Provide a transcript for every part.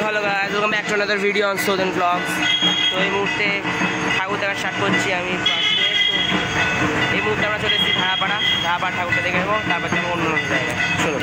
Hello guys, welcome back to another video on Sodan blogs. तो এই মুহূর্তে ঠাকুর দেখা স্টার্ট করছি আমি ফার্স্টে। তো এই মুহূর্তে আমরা চলে এসেছি ধারাপাড়া ঠাকুরটা দেখে নেবো, তারপর যাবো অন্য অন্য জায়গায়। চলুন।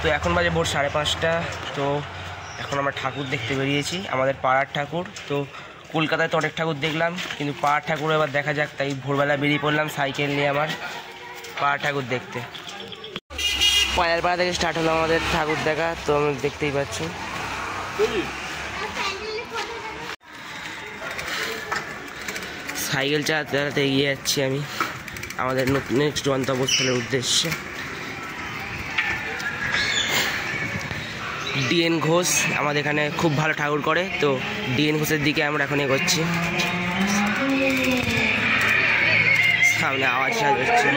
তো এখন বাজে ভোর 5:30। তো এখন আমরা ঠাকুর দেখতে বেরিয়েছি, আমাদের পাড়ার ঠাকুর। তো কলকাতায় তো অনেক ঠাকুর দেখলাম, কিন্তু পাড়ার ঠাকুর এবার দেখা যাক, তাই ভোরবেলা বেরিয়ে পড়লাম সাইকেল নিয়ে আমার পাড়ার ঠাকুর দেখতে। পাড়া থেকে স্টার্ট হলো আমাদের ঠাকুর দেখা। তো আমি দেখতেই পাচ্ছি সাইকেল চালাতে চালাতে এগিয়ে যাচ্ছি আমি আমাদের নেক্সট গন্তব্যস্থলের উদ্দেশ্যে। ডিএন ঘোষ আমাদের এখানে খুব ভালো ঠাকুর করে, তো ডিএন ঘোষের দিকে আমরা এখন এগোচ্ছি। সামনে আওয়াজ হচ্ছে।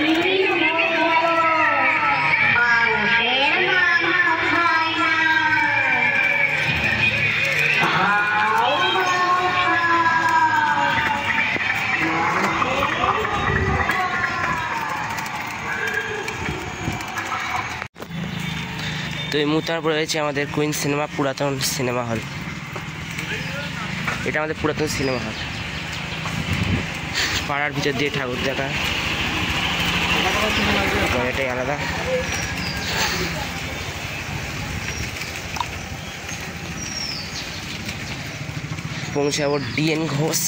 তো এই মুহূর্তে রয়েছে আমাদের কুইন সিনেমা, পুরাতন সিনেমা হল। এটা আমাদের পুরাতন সিনেমা হল। পাড়ার ভিতর দিয়ে ঠাকুর দেখা, এটাই আলাদা। পৌঁছাবো ডিএন ঘোষ।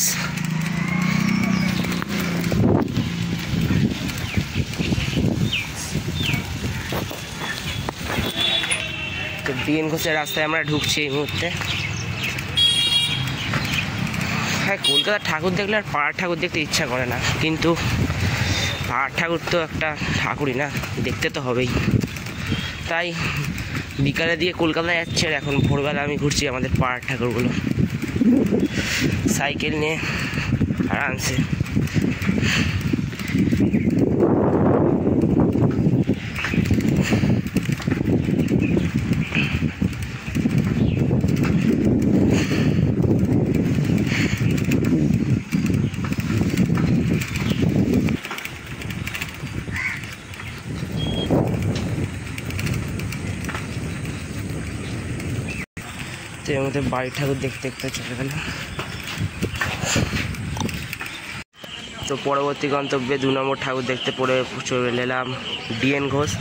তো ডিএন ঘোষের রাস্তায় আমরা ঢুকছি এই মুহূর্তে। হ্যাঁ, কলকাতার ঠাকুর দেখলে আর পাড়ার ঠাকুর দেখতে ইচ্ছা করে না, কিন্তু পাড়ার ঠাকুর তো একটা ঠাকুরই না, দেখতে তো হবেই। তাই বিকালে দিয়ে কলকাতায় যাচ্ছে, আর এখন ভোরবেলা আমি ঘুরছি আমাদের পাড়ার ঠাকুরগুলো সাইকেল নিয়ে আরামসে। তো এর মধ্যে বাড়ির ঠাকুর দেখতে দেখতে চলে গেল। তো পরবর্তী গন্তব্যে 2 নম্বর ঠাকুর দেখতে চলে এলাম ডিএন ঘোষ।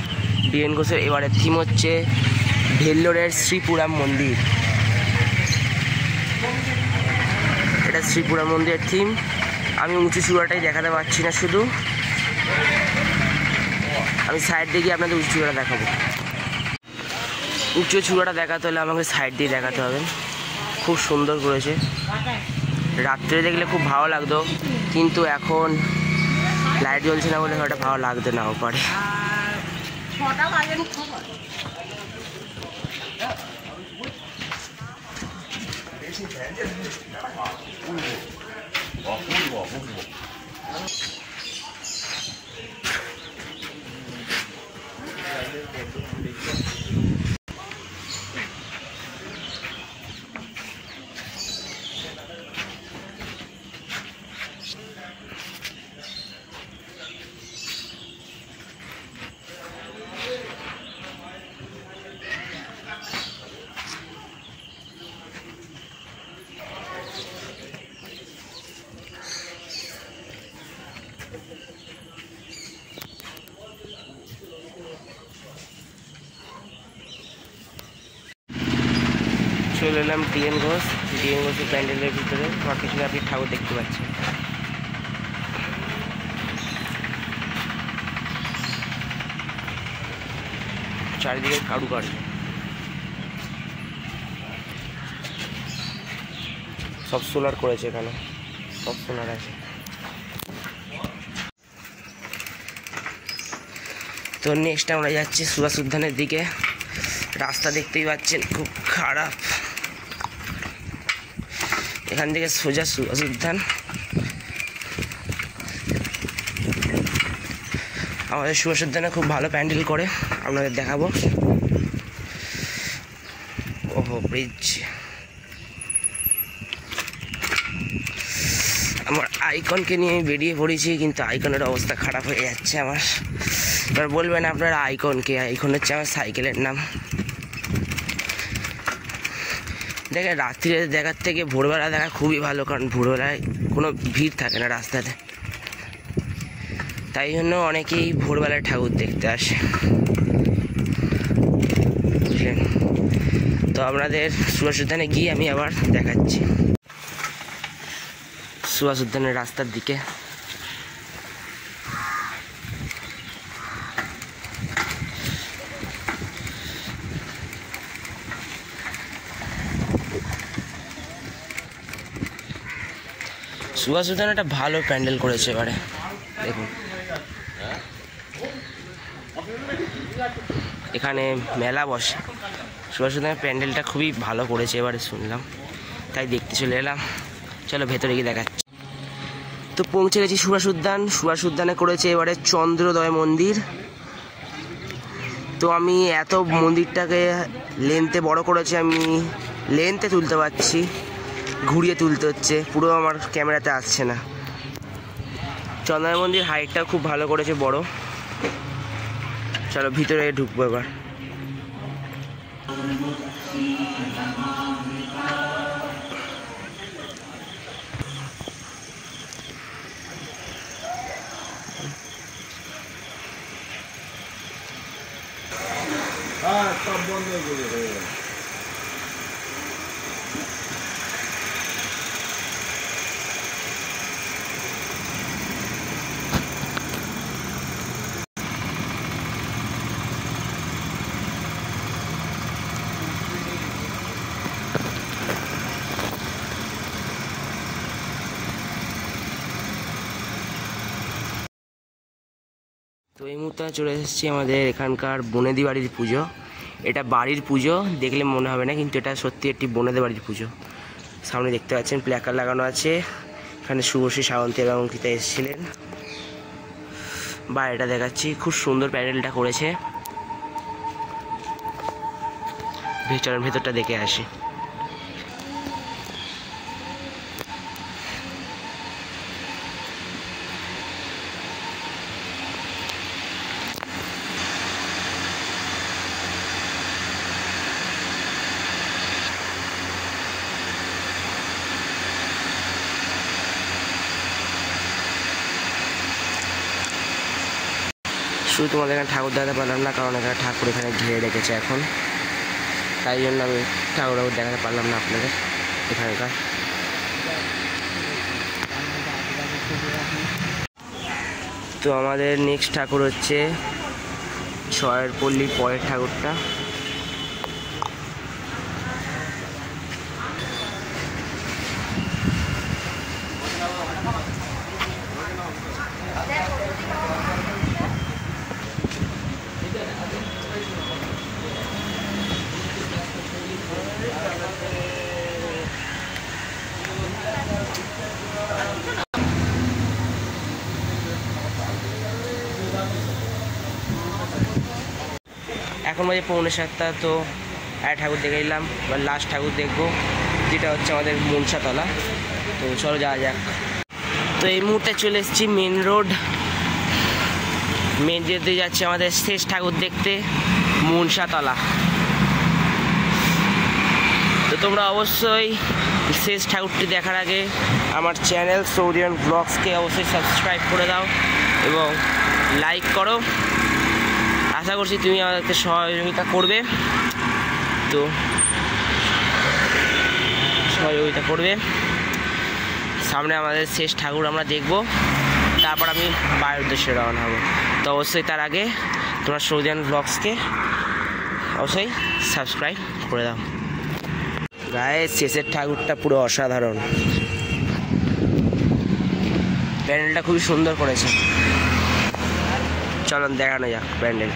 ডিএন ঘোষের এবারের থিম হচ্ছে ভেল্লোরের শ্রীপুরাম মন্দির। এটা শ্রীপুরাম মন্দিরের থিম। আমি উঁচু চূড়াটাই দেখাতে পারছি না, শুধু আমি সাইড দিয়ে গিয়ে আপনাদের উঁচু চূড়াটা দেখাবো। উঁচু চূড়াটা দেখাতে হলে আমাকে সাইড দিয়ে দেখাতে হবে। খুব সুন্দর করেছে, রাত্রে দেখলে খুব ভালো লাগতো, কিন্তু এখন লাইট জ্বলছে না বলে ওটা ভালো লাগতে নাও পারে। চলে এলাম ডিএন ঘোষের প্যান্ডেলের ভিতরে। আমার পিছনে আপনি ঠাকুর দেখতে পাচ্ছেন। চারিদিকে কারুকার্য, সব সোলার করেছে, এখানে সব সোলার আছে। তো নেক্সট আমরা যাচ্ছি সুভাষ উদ্যানের দিকে। রাস্তা দেখতেই পাচ্ছেন খুব খারাপ। এখান থেকে সোজা সুভাষ উদ্যান। আমাদের সুভাষ উদ্যানে খুব ভালো প্যান্ডেল করে, আপনাদের দেখাবো। ওহো ব্রিজ। আমার আইকনকে নিয়ে আমি বেরিয়ে পড়েছি, কিন্তু আইকনের অবস্থা খারাপ হয়ে যাচ্ছে আমার। এবার বলবেন আপনারা আইকনকে? আইকন হচ্ছে আমার সাইকেলের নাম। দেখেন, রাত্রিরে দেখার থেকে ভোরবেলা দেখা খুবই ভালো, কারণ ভোরবেলায় কোনো ভিড় থাকে না রাস্তাতে। তাই জন্য অনেকেই ভোরবেলায় ঠাকুর দেখতে আসে, বুঝলেন? তো আপনাদের সুভাষ উদ্যানে গিয়ে আমি আবার দেখাচ্ছি। সুভাষ উদ্যানের রাস্তার দিকে সুভাষ উদ্যানে একটা ভালো প্যান্ডেল করেছে এবারে, দেখুন। এখানে মেলা বসে। সুভাষ উদ্যানের প্যান্ডেলটা খুবই ভালো করেছে এবারে, শুনলাম, তাই দেখতে চলে এলাম। চলো ভেতরে গিয়ে দেখাচ্ছি। তো পৌঁছে গেছি সুভাষ উদ্যান। সুভাষ উদ্যানে করেছে এবারে চন্দ্রোদয় মন্দির। তো আমি এত মন্দিরটাকে লেন্থে বড় করেছে, আমি লেন্থে তুলতে পারছি, ঘুরিয়ে তুলতে হচ্ছে, পুরো আমার ক্যামেরাতে আসছে না। চন্দ্রোদয় মন্দির হাইটটা খুব ভালো করেছে, বড়। চলো ভিতরে ঢুকবো এবার। সব বন্ধ হয়ে গেল। তো এই মুহূর্তে চলে এসেছি আমাদের এখানকার বনেদি বাড়ির পুজো। এটা বাড়ির পুজো দেখলে মনে হবে না, কিন্তু এটা সত্যি একটি বনেদি বাড়ির পুজো। সামনে দেখতে পাচ্ছেন প্ল্যাকার লাগানো আছে। এখানে শুভশ্রী সাবন্তী এবং অঙ্কিতা এসেছিলেন। বাইরেটা দেখাচ্ছি, খুব সুন্দর প্যান্ডেলটা করেছে। ভেতরটা দেখে আসি। শুধু তোমাদের এখানে ঠাকুর দেখাতে পারলাম না, কারণ এখানে ঠাকুর এখানে ঘিরে রেখেছে এখন, তাই জন্য আমি ঠাকুর দেখাতে পারলাম না আপনাদের এখানকার। তো আমাদের নেক্সট ঠাকুর হচ্ছে ছয়ের পল্লীর পরের ঠাকুরটা। এখন বাজে 6:45, তো একটা ঠাকুর দেখে নিলাম, এবার লাস্ট ঠাকুর দেখবো যেটা হচ্ছে আমাদের মনসাতলা। তো চলো যাওয়া যাক। তো এই মুহূর্তে চলে এসেছি মেন রোড, মেন যেতে যাচ্ছে আমাদের শেষ ঠাকুর দেখতে, মনসাতলা। তো তোমরা অবশ্যই শেষ ঠাকুরটি দেখার আগে আমার চ্যানেল সৌদিয়ান ব্লগসকে অবশ্যই সাবস্ক্রাইব করে দাও এবং লাইক করো। আশা করছি তুমি আমাদেরকে সহযোগিতা করবে, তো সহযোগিতা করবে। সামনে আমাদের শেষ ঠাকুর আমরা দেখব, তারপর আমি বাড়ির উদ্দেশ্যে রওনা হব। তো অবশ্যই তার আগে তোমার সৌদিয়ান ব্লগসকে অবশ্যই সাবস্ক্রাইব করে দাও। গায়ে শেষের ঠাকুরটা পুরো অসাধারণ, প্যান্ডেলটা খুবই সুন্দর করেছে। চলুন দেখানো যাক প্যান্ডেল।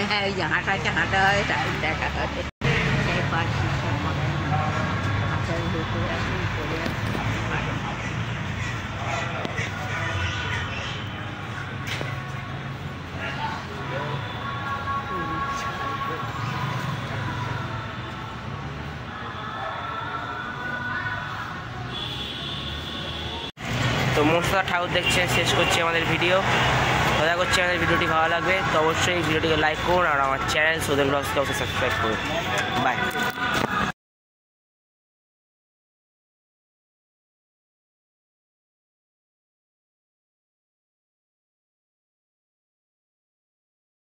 হ্যাঁ, ওই যে হাঁটা হয় তাই দেখা হয়। তো মনসা ঠাকুর দেখছে শেষ করছি আমাদের ভিডিও। আশা করছি আমাদের ভিডিওটি ভালো লাগবে, তো অবশ্যই ভিডিওটিকে লাইক করুন আর আমার চ্যানেল সৌদিয়ান ব্লগসকে অবশ্যই সাবস্ক্রাইব করুন। বাই।